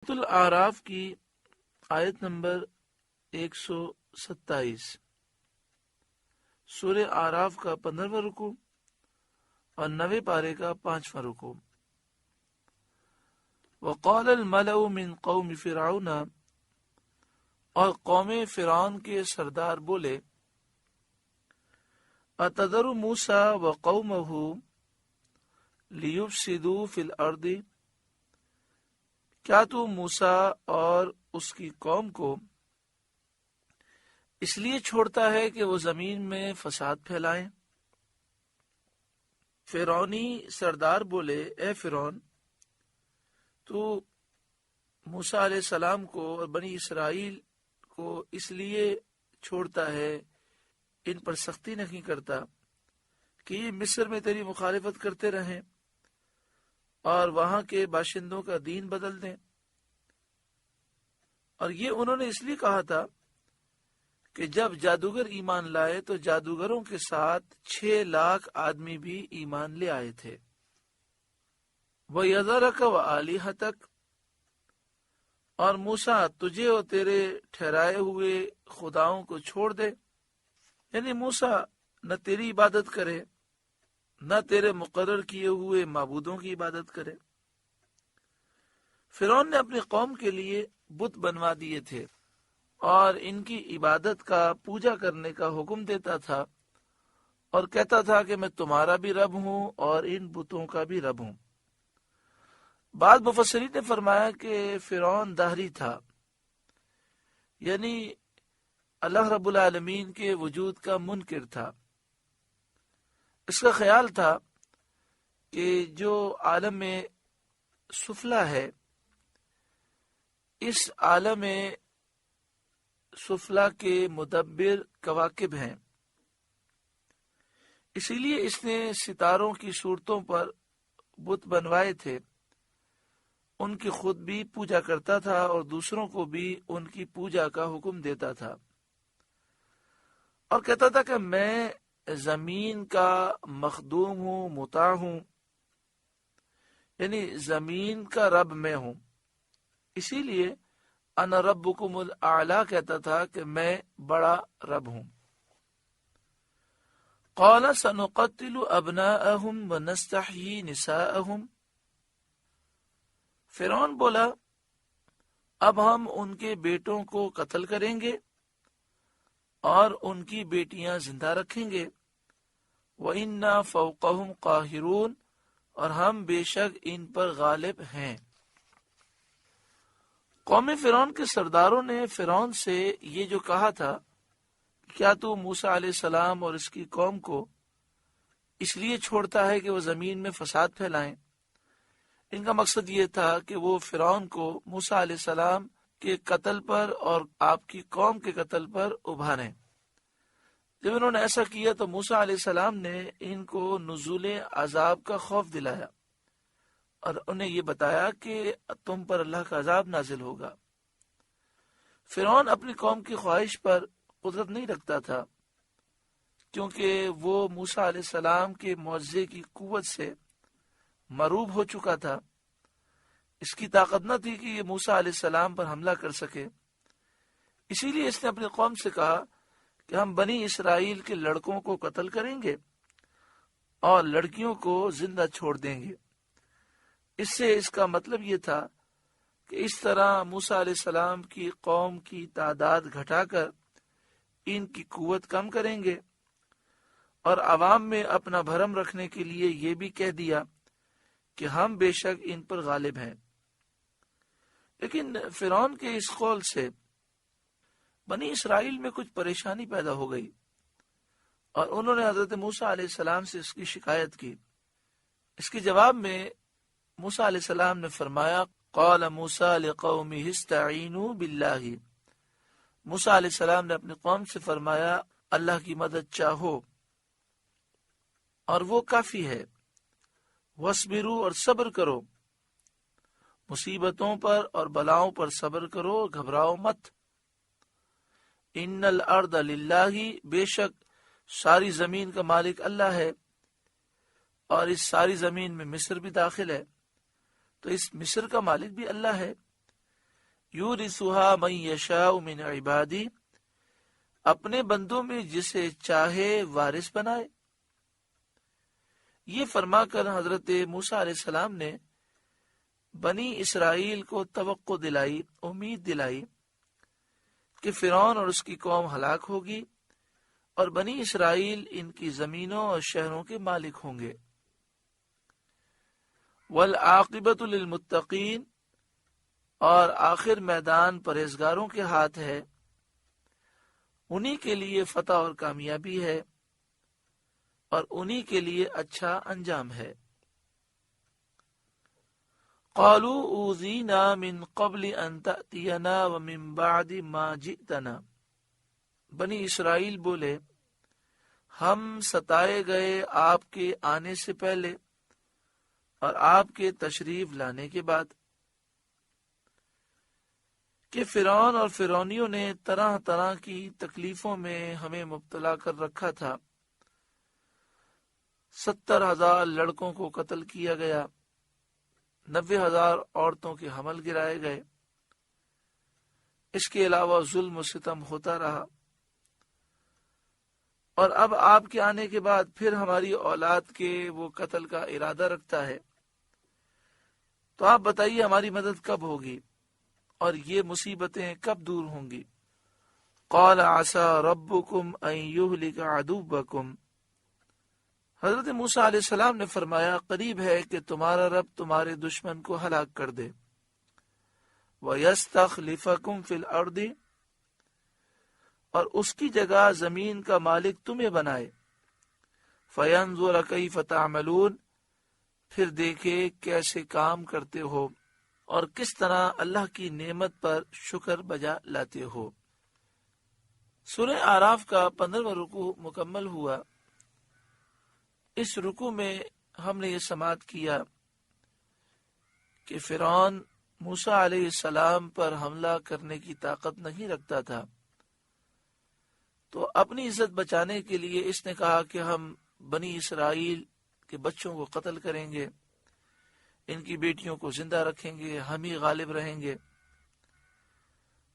الاعراف کی آیت نمبر 127، سورہ اعراف کا 15واں رکوع اور 9ویں پارے کا 5واں رکوع۔ وقال الملأ من قوم فرعون، اور قوم فرعون کے سردار بولے، اتذر موسیٰ وقومہ لیفسدوا فی الارض، کیا تو موسیٰ اور اس کی قوم کو اس لیے چھوڑتا ہے کہ وہ زمین میں فساد پھیلائیں؟ فرعونی سردار بولے، اے فرعون، تو موسیٰ علیہ السلام کو اور بنی اسرائیل کو اس لیے چھوڑتا ہے، ان پر سختی نہیں کرتا کہ یہ مصر میں تیری مخالفت کرتے رہیں اور وہاں کے باشندوں کا دین بدل دیں۔ اور یہ انہوں نے اس لیے کہا تھا کہ جب جادوگر ایمان لائے تو جادوگروں کے ساتھ 6 لاکھ آدمی بھی ایمان لے آئے تھے۔ وَيَذَرَكَ وَآلِهَتَكَ، اور موسیٰ تجھے اور تیرے ٹھہرائے ہوئے خداؤں کو چھوڑ دے، یعنی موسیٰ نہ تیری عبادت کرے نہ تیرے مقرر کیے ہوئے معبودوں کی عبادت کرے۔ فرعون نے اپنی قوم کے لیے بت بنوا دیے تھے اور ان کی عبادت کا پوجا کرنے کا حکم دیتا تھا اور کہتا تھا کہ میں تمہارا بھی رب ہوں اور ان بتوں کا بھی رب ہوں۔ بعض مفسرین نے فرمایا کہ فرعون دہری تھا، یعنی اللہ رب العالمین کے وجود کا منکر تھا۔ اس کا خیال تھا کہ جو عالم سفلا ہے، اس عالم سفلا کے مدبر کواکب ہیں، اسی لیے اس نے ستاروں کی صورتوں پر بت بنوائے تھے، ان کی خود بھی پوجا کرتا تھا اور دوسروں کو بھی ان کی پوجا کا حکم دیتا تھا، اور کہتا تھا کہ میں زمین کا مخدوم ہوں، مطاع ہوں، یعنی زمین کا رب میں ہوں، اسی لیے انا ربکم الاعلی کہتا تھا کہ میں بڑا رب ہوں۔ قال سنقتل ابناءهم ونستحيي نساءهم، فرعون بولا اب ہم ان کے بیٹوں کو قتل کریں گے اور ان کی بیٹیاں زندہ رکھیں گے، وَإِنَّا فَوْقَهُمْ قَاهِرُونَ، اور ہم بے شک ان پر غالب ہیں۔ قوم فرعون کے سرداروں نے فرعون سے یہ جو کہا تھا، کیا تو موسیٰ علیہ السلام اور اس کی قوم کو اس لیے چھوڑتا ہے کہ وہ زمین میں فساد پھیلائیں؟ ان کا مقصد یہ تھا کہ وہ فرعون کو موسیٰ علیہ السلام کے قتل پر اور آپ کی قوم کے قتل پر ابھاریں۔ جب انہوں نے ایسا کیا تو موسیٰ علیہ السلام نے ان کو نزول عذاب کا خوف دلایا اور انہیں یہ بتایا کہ تم پر اللہ کا عذاب نازل ہوگا۔ فرعون اپنی قوم کی خواہش پر قدرت نہیں رکھتا تھا، کیونکہ وہ موسیٰ علیہ السلام کے معجزے کی قوت سے مروب ہو چکا تھا۔ اس کی طاقت نہ تھی کہ یہ موسیٰ علیہ السلام پر حملہ کر سکے، اسی لیے اس نے اپنی قوم سے کہا کہ ہم بنی اسرائیل کے لڑکوں کو قتل کریں گے اور لڑکیوں کو زندہ چھوڑ دیں گے۔ اس سے اس کا مطلب یہ تھا کہ اس طرح موسیٰ علیہ السلام کی قوم کی تعداد گھٹا کر ان کی قوت کم کریں گے، اور عوام میں اپنا بھرم رکھنے کے لیے یہ بھی کہہ دیا کہ ہم بے شک ان پر غالب ہیں۔ لیکن فرعون کے اس قول سے بنی اسرائیل میں کچھ پریشانی پیدا ہو گئی اور انہوں نے حضرت موسیٰ علیہ السلام سے اس کی شکایت کی۔ اس کے جواب میں موسیٰ علیہ السلام نے فرمایا، قال موسیٰ لقومہ استعینوا باللہ، موسیٰ علیہ السلام نے اپنی قوم سے فرمایا اللہ کی مدد چاہو اور وہ کافی ہے، وَاصْبِرُوا، اور صبر کرو، مصیبتوں پر اور بلاؤں پر صبر کرو، گھبراؤ مت۔ ان الارض للہ، بے شک ساری زمین کا مالک اللہ ہے، اور اس ساری زمین میں مصر بھی داخل ہے، تو اس مصر کا مالک بھی اللہ ہے۔ یورثھا من یشاء من عبادی، اپنے بندوں میں جسے چاہے وارث بنائے۔ یہ فرما کر حضرت موسیٰ علیہ السلام نے بنی اسرائیل کو توقع دلائی، امید دلائی کہ فرعون اور اس کی قوم ہلاک ہوگی اور بنی اسرائیل ان کی زمینوں اور شہروں کے مالک ہوں گے۔ والعاقبۃ للمتقین، اور آخر میدان پرہیزگاروں کے ہاتھ ہے، انہی کے لیے فتح اور کامیابی ہے اور انہی کے لیے اچھا انجام ہے۔ قالوا اوذینا من قبل ان تأتینا ومن بعد ما جئتنا، بنی اسرائیل بولے ہم ستائے گئے آپ کے آنے سے پہلے اور آپ کے تشریف لانے کے بعد، کہ فرعون اور فرعونیوں نے طرح طرح کی تکلیفوں میں ہمیں مبتلا کر رکھا تھا۔ 70,000 لڑکوں کو قتل کیا گیا، 90,000 عورتوں کے حمل گرائے گئے، اس کے علاوہ ظلم و ستم ہوتا رہا، اور اب آپ کے آنے کے بعد پھر ہماری اولاد کے وہ قتل کا ارادہ رکھتا ہے، تو آپ بتائیے ہماری مدد کب ہوگی اور یہ مصیبتیں کب دور ہوں گی؟ قال عسى ربكم ان يهلك عدوكم، حضرت موسیٰ علیہ السلام نے فرمایا قریب ہے کہ تمہارا رب تمہارے دشمن کو ہلاک کر دے، وَيَسْتَخْلِفَكُمْ فِي الْأَرْضِ، اور اس کی جگہ زمین کا مالک تمہیں بنائے، فَيَنْظُرَ كَيْفَ تَعْمَلُونَ، پھر دیکھے کیسے کام کرتے ہو اور کس طرح اللہ کی نعمت پر شکر بجا لاتے ہو۔ سورہ اعراف کا 15واں رکوع مکمل ہوا۔ اس رکوع میں ہم نے یہ سماعت کیا کہ فرعون موسیٰ علیہ السلام پر حملہ کرنے کی طاقت نہیں رکھتا تھا، تو اپنی عزت بچانے کے لیے اس نے کہا کہ ہم بنی اسرائیل کے بچوں کو قتل کریں گے، ان کی بیٹیوں کو زندہ رکھیں گے، ہم ہی غالب رہیں گے۔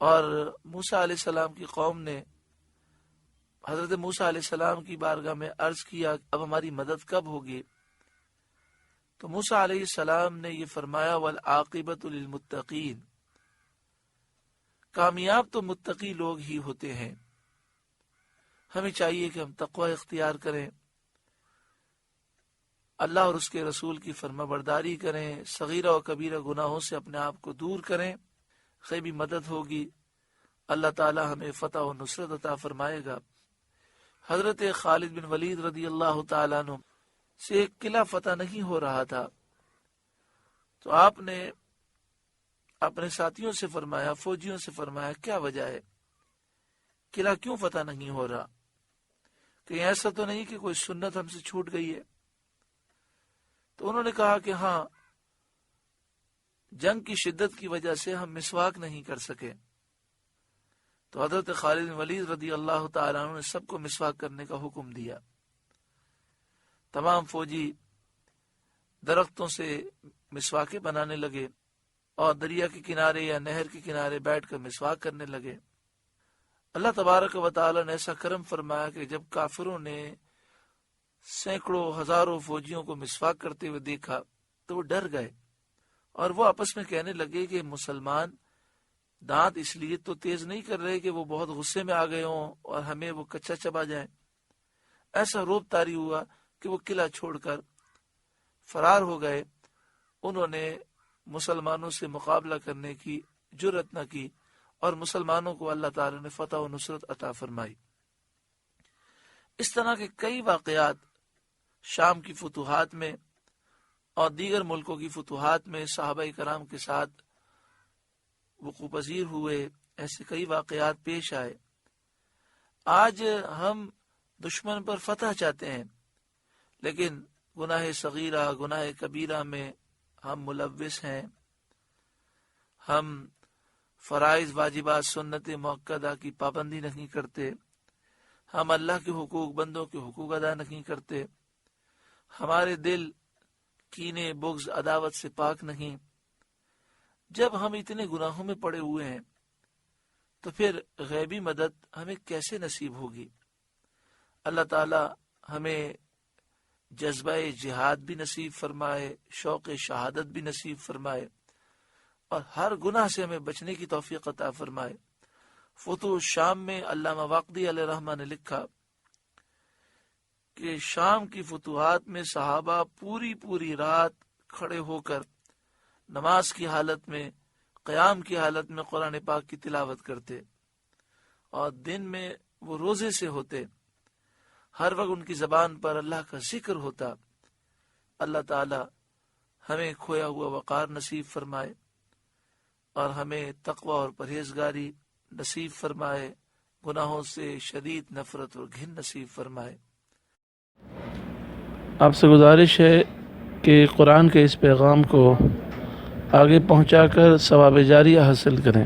اور موسیٰ علیہ السلام کی قوم نے حضرت موسیٰ علیہ السلام کی بارگاہ میں عرض کیا اب ہماری مدد کب ہوگی؟ تو موسیٰ علیہ السلام نے یہ فرمایا والعاقبۃ للمتقین، کامیاب تو متقی لوگ ہی ہوتے ہیں۔ ہمیں چاہیے کہ ہم تقوی اختیار کریں، اللہ اور اس کے رسول کی فرما برداری کریں، صغیرہ و کبیرہ گناہوں سے اپنے آپ کو دور کریں، غیبی مدد ہوگی، اللہ تعالی ہمیں فتح و نصرت عطا فرمائے گا۔ حضرت خالد بن ولید رضی اللہ تعالیٰ عنہ سے ایک قلعہ فتح نہیں ہو رہا تھا، تو آپ نے اپنے ساتھیوں سے فرمایا، فوجیوں سے فرمایا کیا وجہ ہے، قلعہ کیوں فتح نہیں ہو رہا؟ کہیں ایسا تو نہیں کہ کوئی سنت ہم سے چھوٹ گئی ہے؟ تو انہوں نے کہا کہ ہاں، جنگ کی شدت کی وجہ سے ہم مسواک نہیں کر سکے۔ تو حضرت خالد بن ولید رضی اللہ تعالیٰ عنہ نے سب کو مسواک کرنے کا حکم دیا۔ تمام فوجی درختوں سے مسواکیں بنانے لگے اور دریا کے کنارے یا نہر کے کنارے بیٹھ کر مسواک کرنے لگے۔ اللہ تبارک و تعالی نے ایسا کرم فرمایا کہ جب کافروں نے سینکڑوں ہزاروں فوجیوں کو مسواک کرتے ہوئے دیکھا تو وہ ڈر گئے اور وہ آپس میں کہنے لگے کہ مسلمان دانت اس لیے تو تیز نہیں کر رہے کہ وہ بہت غصے میں آ گئے ہوں اور ہمیں وہ کچا چبا جائیں۔ ایسا روب طاری ہوا کہ وہ قلعہ چھوڑ کر فرار ہو گئے۔ انہوں نے مسلمانوں سے مقابلہ کرنے کی جرأت نہ کی اور مسلمانوں کو اللہ تعالی نے فتح و نصرت عطا فرمائی۔ اس طرح کے کئی واقعات شام کی فتوحات میں اور دیگر ملکوں کی فتوحات میں صحابہ کرام کے ساتھ وقوع پذیر ہوئے، ایسے کئی واقعات پیش آئے۔ آج ہم دشمن پر فتح چاہتے ہیں، لیکن گناہ صغیرہ گناہ کبیرہ میں ہم ملوث ہیں، ہم فرائض واجبات سنت موقدہ کی پابندی نہیں کرتے، ہم اللہ کے حقوق بندوں کے حقوق ادا نہیں کرتے، ہمارے دل کینے بغض عداوت سے پاک نہیں، جب ہم اتنے گناہوں میں پڑے ہوئے ہیں تو پھر غیبی مدد ہمیں کیسے نصیب ہوگی؟ اللہ تعالی ہمیں جذبہ جہاد بھی نصیب فرمائے، شوق شہادت بھی نصیب فرمائے، اور ہر گناہ سے ہمیں بچنے کی توفیق عطا فرمائے۔ فتوح الشام میں علامہ واقدی علیہ رحمہ نے لکھا کہ شام کی فتوحات میں صحابہ پوری رات کھڑے ہو کر نماز کی حالت میں، قیام کی حالت میں قرآن پاک کی تلاوت کرتے، اور دن میں وہ روزے سے ہوتے، ہر وقت ان کی زبان پر اللہ کا ذکر ہوتا۔ اللہ تعالی ہمیں کھویا ہوا وقار نصیب فرمائے اور ہمیں تقوی اور پرہیزگاری نصیب فرمائے، گناہوں سے شدید نفرت اور گھن نصیب فرمائے۔ آپ سے گزارش ہے کہ قرآن کے اس پیغام کو آگے پہنچا کر ثواب جاریہ حاصل کریں۔